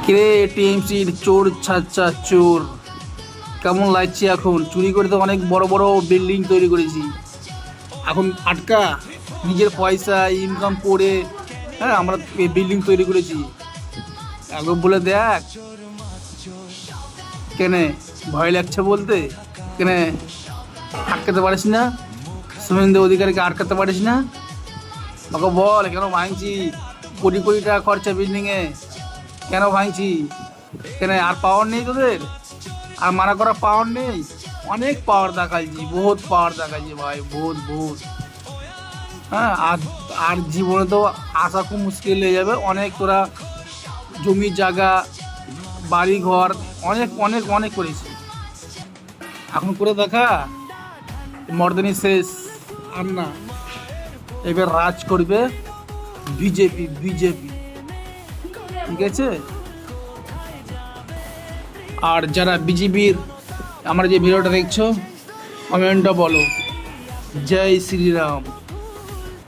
কিরে টিএমসির চোর ছাচ্চা চোর, কেমন লাগছে? এখন চুরি করে তো অনেক বড় বড় বিল্ডিং তৈরি করেছি, এখন আটকা নিজের পয়সা ইনকাম করে। হ্যাঁ, আমরা বিল্ডিং তৈরি করেছি, একবার বলে দেখ। কেনে ভয় লাগছে বলতে? কেনে আটকাতে পারিস না? শুভেন্দু অধিকারীকে আটকাতে পারিস না? ওকে বল কেন ভাঙছি, কোটি কোটি টাকা খরচা বিল্ডিংয়ে, কেন ভাঙছি? কেন আর পাওয়ার নেই তোদের? আর মানা করার পাওয়ার নেই? অনেক পাওয়ার দেখাইছি, বহুত পাওয়ার দেখাইছি ভাই, বহুত বহুত। হ্যাঁ, আর আর জীবনে তো আসা খুব মুশকিল হয়ে যাবে। অনেক তোরা জমি জায়গা বাড়ি ঘর অনেক অনেক অনেক করেছি, এখন করে দেখা। মর্দানি শেষ, আর না। এবার রাজ করবে বিজেপি, বিজেপি, ঠিক আছে? আর যারা বিজেপির আমার যে ভিডিওটা দেখছো, কমেন্টটা বলো জয় শ্রীরাম।